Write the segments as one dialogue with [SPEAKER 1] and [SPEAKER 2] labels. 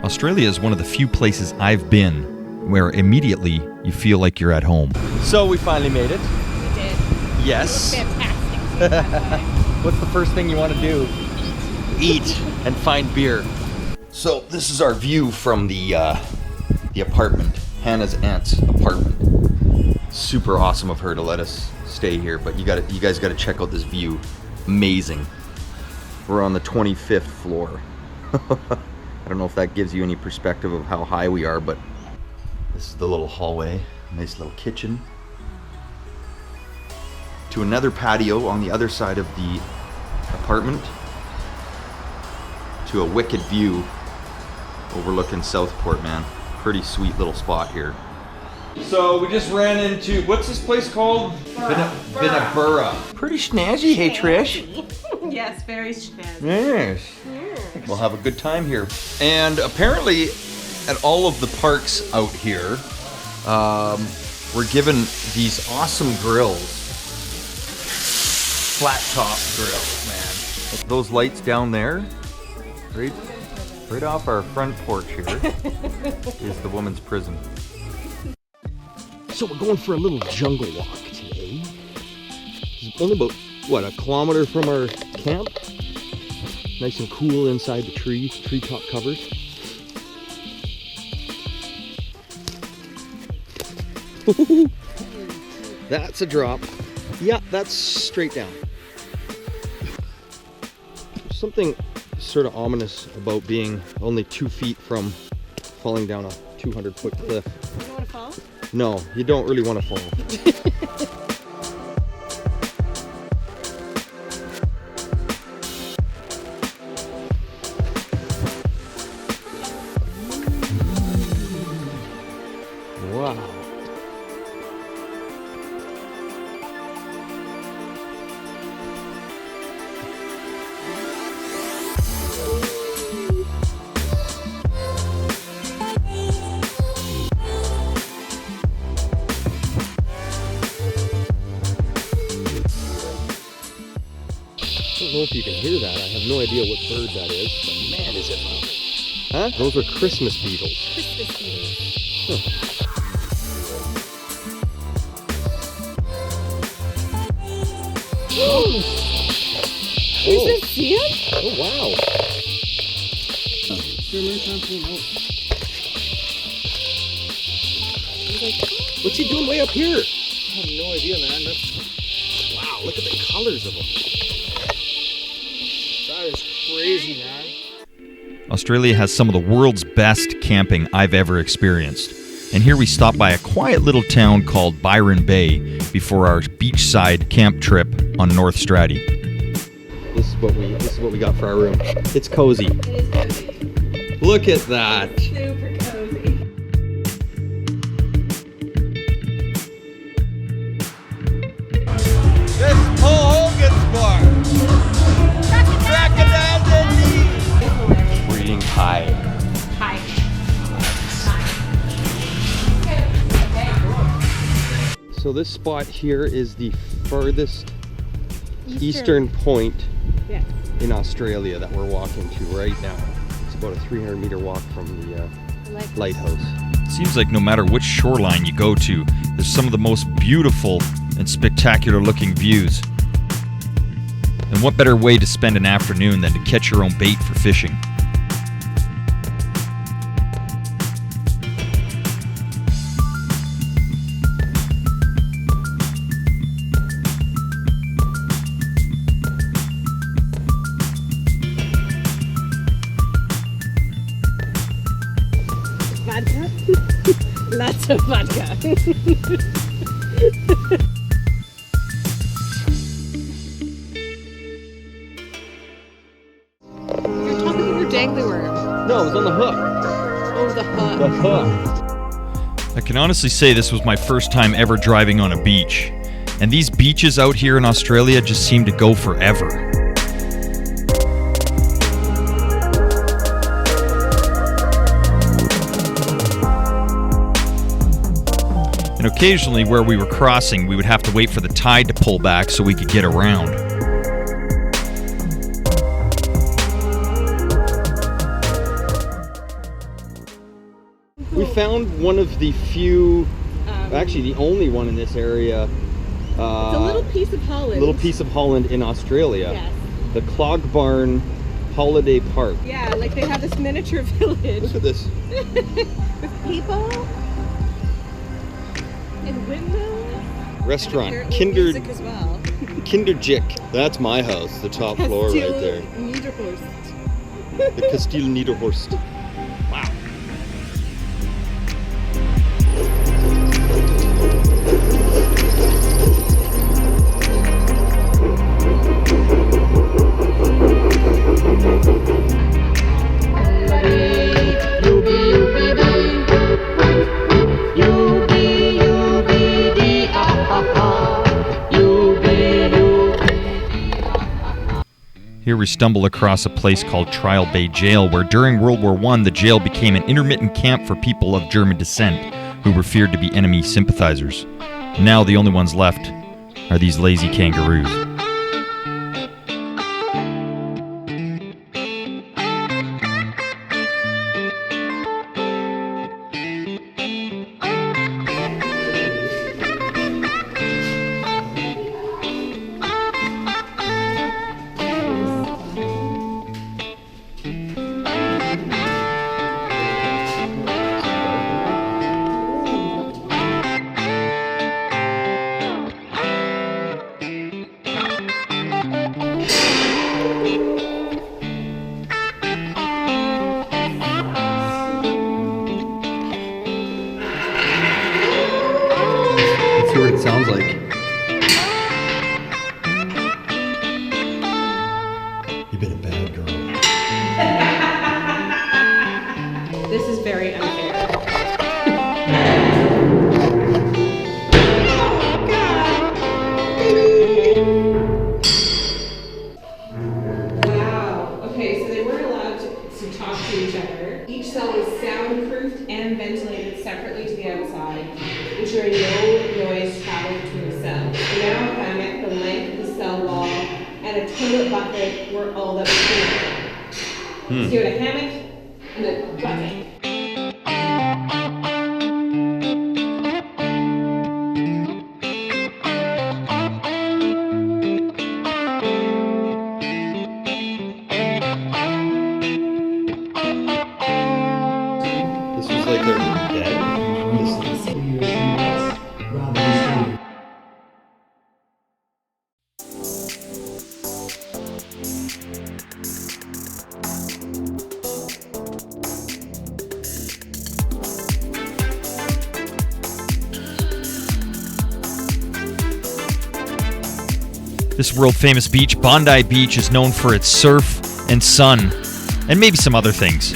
[SPEAKER 1] Australia is one of the few places I've been where immediately you feel like you're at home. So we finally made it.
[SPEAKER 2] We did.
[SPEAKER 1] Yes.
[SPEAKER 2] It was fantastic. By the way.
[SPEAKER 1] What's the first thing you want to do? Eat and find beer. So this is our view from the apartment, Hannah's aunt's apartment. Super awesome of her to let us stay here, but you guys got to check out this view. Amazing. We're on the 25th floor. I don't know if that gives you any perspective of how high we are, but this is the little hallway. Nice little kitchen. To another patio on the other side of the apartment. To a wicked view overlooking Southport, man. Pretty sweet little spot here. So we just ran into, what's this place called? Vinnabura. Pretty snazzy, hey Trish.
[SPEAKER 2] Yes, very snazzy.
[SPEAKER 1] Yes.
[SPEAKER 2] Yes.
[SPEAKER 1] We'll have a good time here. And apparently at all of the parks out here, we're given these awesome grills. Flat top grills, man. Those lights down there, right off our front porch here, is the woman's prison. So we're going for a little jungle walk today. It's only about, what, a kilometer from our camp? Nice and cool inside the treetop covers. That's a drop. Yeah, that's straight down. There's something sort of ominous about being only 2 feet from falling down a 200-foot cliff.
[SPEAKER 2] You don't want to fall?
[SPEAKER 1] No, you don't really want to fall. Wow. I don't know if you can hear that. I have no idea what bird that is, but man, is it loud. Huh? Those are Christmas beetles.
[SPEAKER 2] Christmas beetles.
[SPEAKER 1] Huh.
[SPEAKER 2] Is it Sam?
[SPEAKER 1] Oh, wow. What's he doing way up here?
[SPEAKER 3] I have no idea, man.
[SPEAKER 1] Wow, look at the colors of them.
[SPEAKER 3] That is crazy, man.
[SPEAKER 1] Australia has some of the world's best camping I've ever experienced. And here we stopped by a quiet little town called Byron Bay before our beachside camp trip on North Stratty. This is what we got for our room. It's cozy.
[SPEAKER 2] It is cozy.
[SPEAKER 1] Look at that.
[SPEAKER 2] Super cozy.
[SPEAKER 1] This is Paul Hogan's bar. Reading pie.
[SPEAKER 2] Hi.
[SPEAKER 1] So this spot here is the farthest eastern point
[SPEAKER 2] Yes.
[SPEAKER 1] in Australia that we're walking to right now. It's about a 300-meter walk from the lighthouse. Seems like no matter which shoreline you go to, there's some of the most beautiful and spectacular looking views. And what better way to spend an afternoon than to catch your own bait for fishing?
[SPEAKER 2] Vodka? Lots of vodka. You're talking to your dangly worm.
[SPEAKER 1] No, it was on the hook.
[SPEAKER 2] Oh, the hook.
[SPEAKER 1] The hook. I can honestly say this was my first time ever driving on a beach. And these beaches out here in Australia just seem to go forever. And occasionally where we were crossing, we would have to wait for the tide to pull back so we could get around. We found one of the few, actually the only one in this area.
[SPEAKER 2] It's a little piece of Holland.
[SPEAKER 1] Little piece of Holland in Australia.
[SPEAKER 2] Yes.
[SPEAKER 1] The Clog Barn Holiday Park.
[SPEAKER 2] Yeah, like they have this miniature village.
[SPEAKER 1] Look at this.
[SPEAKER 2] With people and windows.
[SPEAKER 1] Restaurant.
[SPEAKER 2] And
[SPEAKER 1] Kinder
[SPEAKER 2] music as well.
[SPEAKER 1] Kinderjick. That's my house, the top floor right there.
[SPEAKER 2] Niederhorst.
[SPEAKER 1] The Castile Niederhorst. Wow. Here we stumble across a place called Trial Bay Jail, where during World War I, the jail became an intermittent camp for people of German descent who were feared to be enemy sympathizers. Now the only ones left are these lazy kangaroos. Let's hear what it sounds like. You've been a bad girl.
[SPEAKER 2] This is very unfair. Wow. Okay, so they weren't allowed to talk to each other. Each cell was soundproofed and ventilated separately to the outside, ensuring no noise traveled between the cells. The narrow hammock, the length of the cell wall, and a toilet bucket were all that was clear. So you had a hammock and a bucket.
[SPEAKER 1] This was like their dead. This world-famous beach, Bondi Beach, is known for its surf and sun, and maybe some other things.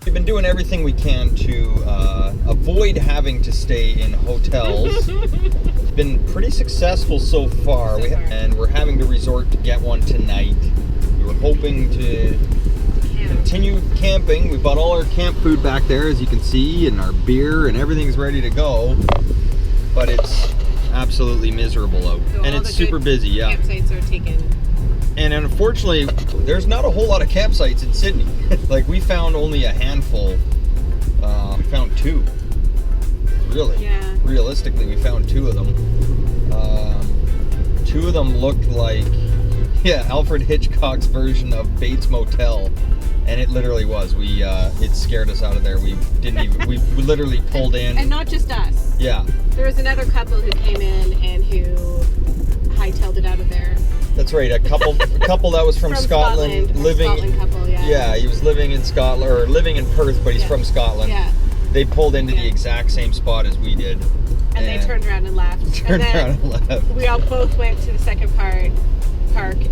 [SPEAKER 1] We've been doing everything we can to avoid having to stay in hotels. It's been pretty successful so far, and we're having to resort to get one tonight. We were hoping to continue camping. We bought all our camp food back there, as you can see, and our beer, and everything's ready to go. But it's absolutely miserable out,
[SPEAKER 2] So
[SPEAKER 1] and it's super busy. Yeah.
[SPEAKER 2] Campsites are taken.
[SPEAKER 1] And unfortunately, there's not a whole lot of campsites in Sydney. Like, we found only a handful. We found 2. Really.
[SPEAKER 2] Yeah.
[SPEAKER 1] Realistically, we found 2 of them. 2 of them looked like, Alfred Hitchcock's version of Bates Motel. And it literally was. It scared us out of there. We didn't even, we literally pulled in.
[SPEAKER 2] And not just us.
[SPEAKER 1] Yeah.
[SPEAKER 2] There was another couple who came in and who hightailed it out of there.
[SPEAKER 1] That's right. A couple that was from Scotland, living.
[SPEAKER 2] Scotland couple, yeah.
[SPEAKER 1] Yeah, he was living in Scotland, or living in Perth, but he's from Scotland.
[SPEAKER 2] Yeah.
[SPEAKER 1] They pulled into the exact same spot as we did.
[SPEAKER 2] And they turned around and left.
[SPEAKER 1] Turned around and left.
[SPEAKER 2] We all both went to the second park,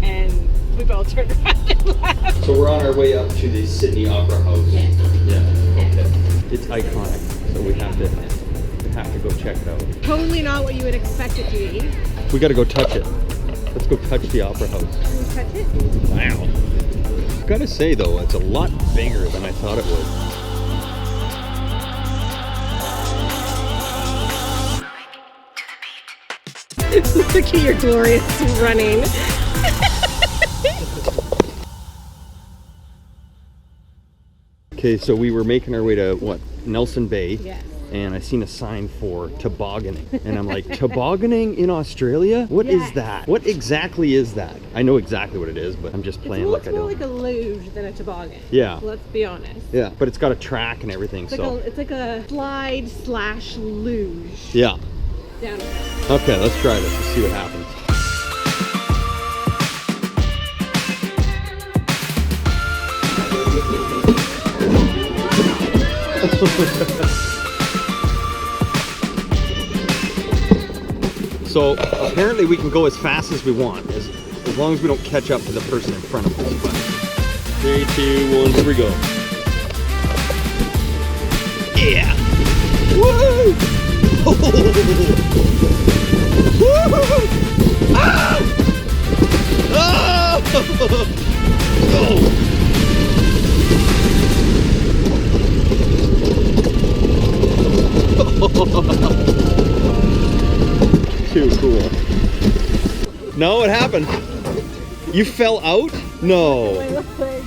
[SPEAKER 2] and we both turned around and left.
[SPEAKER 1] So we're on our way up to the Sydney Opera House.
[SPEAKER 2] Yeah.
[SPEAKER 1] Yeah. Okay. It's iconic, so we have to go check it out.
[SPEAKER 2] Totally not what you would expect it to be.
[SPEAKER 1] We got to go touch it. Let's go touch the Opera House.
[SPEAKER 2] Can you touch it?
[SPEAKER 1] Wow. I've got to say though, it's a lot bigger than I thought it would.
[SPEAKER 2] Look at your glorious running.
[SPEAKER 1] Okay, so we were making our way to what, Nelson Bay?
[SPEAKER 2] Yes.
[SPEAKER 1] And I seen a sign for tobogganing, and I'm like, tobogganing in Australia? What is that? What exactly is that? I know exactly what it is, but I'm just playing like I don't.
[SPEAKER 2] It's more like a luge than a toboggan.
[SPEAKER 1] Yeah.
[SPEAKER 2] Let's be honest.
[SPEAKER 1] Yeah, but it's got a track and everything,
[SPEAKER 2] It's like a slide / luge.
[SPEAKER 1] Yeah.
[SPEAKER 2] Downhill.
[SPEAKER 1] Okay, let's try this. Let's see what happens. So apparently we can go as fast as we want, as long as we don't catch up to the person in front of us. But 3, 2, 1, here we go. Yeah! Woo! Ah! Too cool. No, what happened? You fell out? No.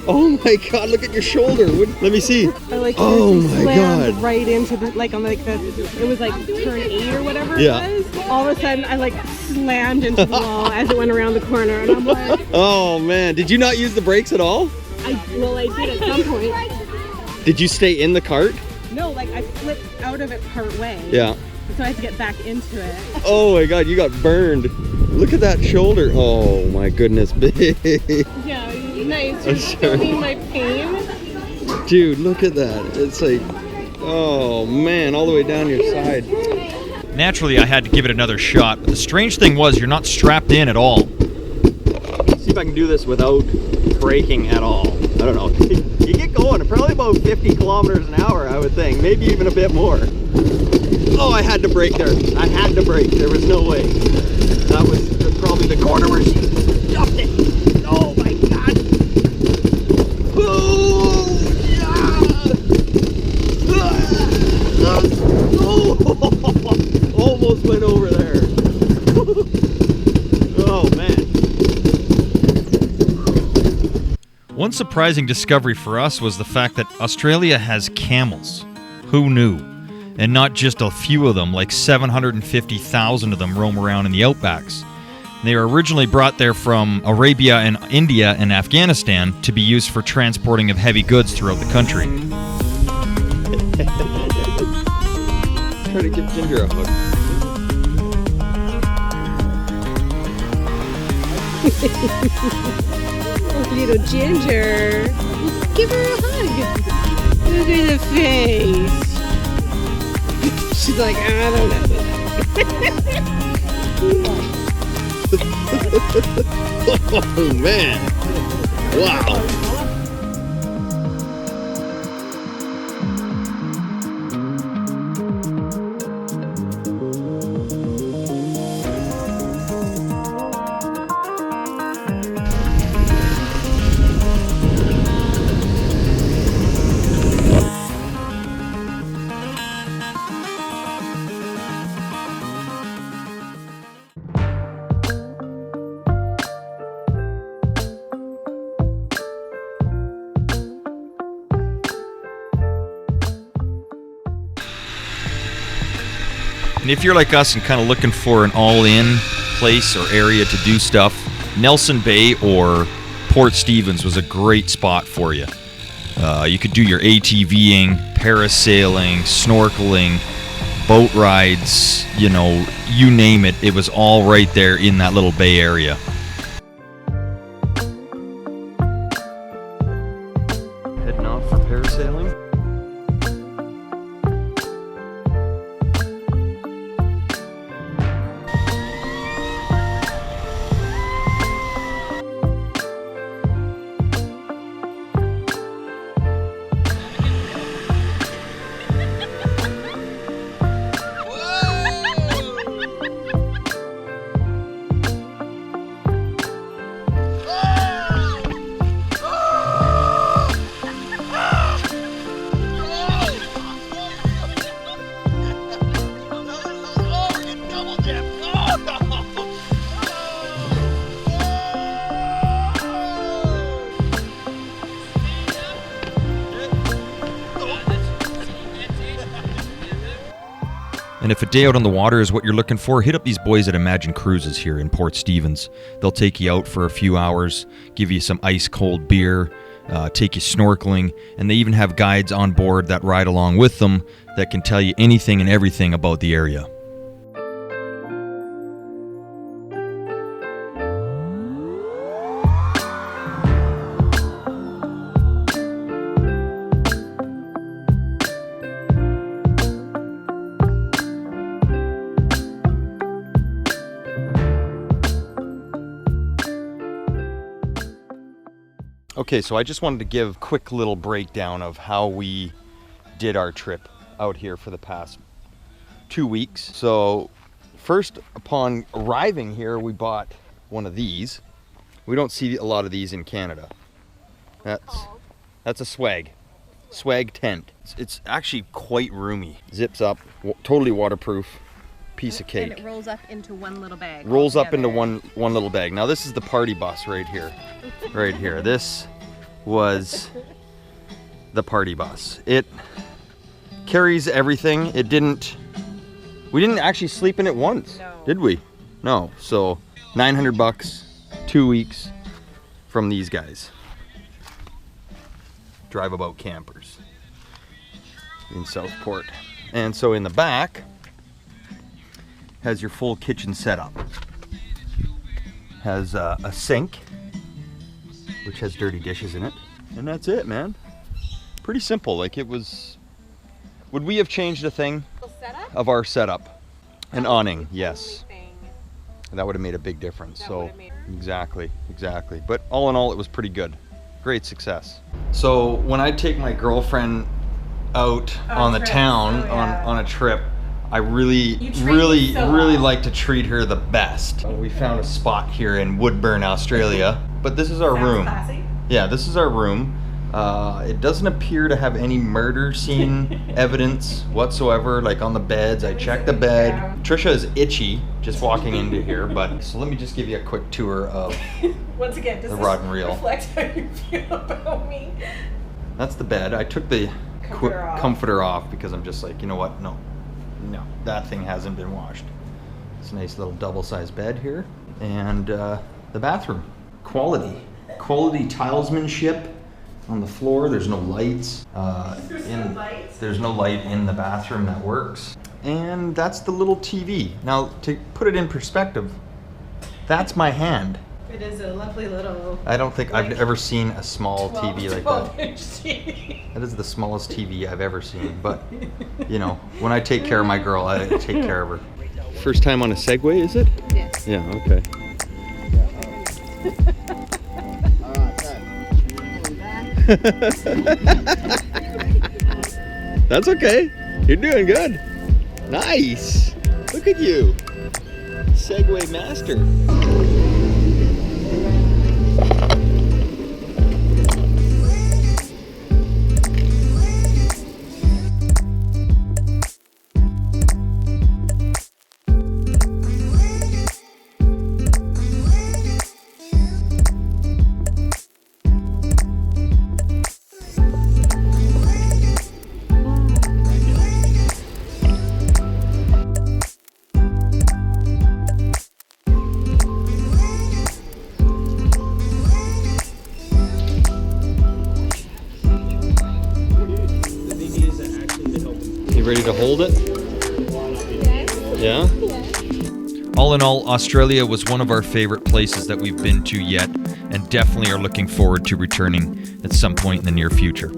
[SPEAKER 1] Oh my god, look at your shoulder. Let me see. Oh my god.
[SPEAKER 2] Right into the, like on like the, it was like turn 8 or whatever
[SPEAKER 1] Yeah.
[SPEAKER 2] it was. All of a sudden I like slammed into the wall as it went around the corner, and I'm like,
[SPEAKER 1] oh man, did you not use the brakes at all?
[SPEAKER 2] I did at some point.
[SPEAKER 1] Did you stay in the cart?
[SPEAKER 2] No, like I flipped out of it part way.
[SPEAKER 1] Yeah.
[SPEAKER 2] So I had to get back into it.
[SPEAKER 1] Oh my god, you got burned. Look at that shoulder. Oh my goodness, babe.
[SPEAKER 2] Yeah, nice. You're feeling my pain.
[SPEAKER 1] Dude, look at that. It's like, oh man, all the way down your side.
[SPEAKER 4] Naturally, I had to give it another shot, but the strange thing was you're not strapped in at all.
[SPEAKER 1] See if I can do this without braking at all. I don't know. You get going, probably about 50 kilometers an hour, I would think. Maybe even a bit more. Oh, I had to brake there. I had to brake. There was no way. That was probably the corner where she jumped it. Oh my god. Oh, yeah. Oh, almost went over there. Oh man.
[SPEAKER 4] One surprising discovery for us was the fact that Australia has camels. Who knew? And not just a few of them, like 750,000 of them roam around in the outbacks. They were originally brought there from Arabia and India and Afghanistan to be used for transporting of heavy goods throughout the country.
[SPEAKER 1] Try to give Ginger a hug.
[SPEAKER 2] Little Ginger. Give her a hug. Look at the face. She's like, I don't know.
[SPEAKER 1] Oh man. Wow.
[SPEAKER 4] And if you're like us and kind of looking for an all-in place or area to do stuff, Nelson Bay or Port Stephens was a great spot for you. You could do your ATVing, parasailing, snorkeling, boat rides, you know, you name it. It was all right there in that little bay area.
[SPEAKER 1] Heading off for parasailing.
[SPEAKER 4] And if a day out on the water is what you're looking for, hit up these boys at Imagine Cruises here in Port Stevens. They'll take you out for a few hours, give you some ice cold beer, take you snorkeling, and they even have guides on board that ride along with them that can tell you anything and everything about the area. Okay, so I just wanted to give a quick little breakdown of how we did our trip out here for the past 2 weeks. So first, upon arriving here, we bought one of these. We don't see a lot of these in Canada. That's a swag tent. It's actually quite roomy. Zips up, totally waterproof. Piece of cake.
[SPEAKER 5] And it rolls up into one little bag.
[SPEAKER 4] Rolls up into one little bag. Now this is the party bus right here. Right here. This was the party bus. It carries everything. We didn't actually sleep in it once, did we? No. So $900, 2 weeks from these guys. Drive about campers in Southport. And so in the back has your full kitchen setup. Has a sink, which has dirty dishes in it. And that's it, man. Pretty simple. Like it was... Would we have changed a thing of our setup? An awning, yes. That would have made a big difference. So exactly. But all in all, it was pretty good. Great success. So when I take my girlfriend out on the town on a trip, I really like to treat her the best. We found a spot here in Woodburn, Australia, but this is our room.
[SPEAKER 2] Classy.
[SPEAKER 4] Yeah, this is our room. It doesn't appear to have any murder scene evidence whatsoever, like on the beds. I checked the bed. Trisha is itchy just walking into here, but so let me just give you a quick tour of
[SPEAKER 2] Once again, does
[SPEAKER 4] the
[SPEAKER 2] this
[SPEAKER 4] rod and reel.
[SPEAKER 2] reflect how you feel about me?
[SPEAKER 4] That's the bed. I took the
[SPEAKER 2] Comforter off.
[SPEAKER 4] off because I'm just like, you know what? No, that thing hasn't been washed. It's a nice little double-sized bed here, and the bathroom. Quality tilesmanship on the floor. There's no lights. There's no light in the bathroom that works. And that's the little TV. Now, to put it in perspective, that's my hand.
[SPEAKER 2] It is a lovely little...
[SPEAKER 4] I don't think I've ever seen a small TV like that.
[SPEAKER 2] 12-inch TV.
[SPEAKER 4] That is the smallest TV I've ever seen. But, you know, when I take care of my girl, I take care of her. First time on a Segway, is it?
[SPEAKER 5] Yes.
[SPEAKER 4] Yeah, okay. That's okay. You're doing good. Nice. Look at you. Segway master. Ready to hold it? Yeah? All in all, Australia was one of our favorite places that we've been to yet, and definitely are looking forward to returning at some point in the near future.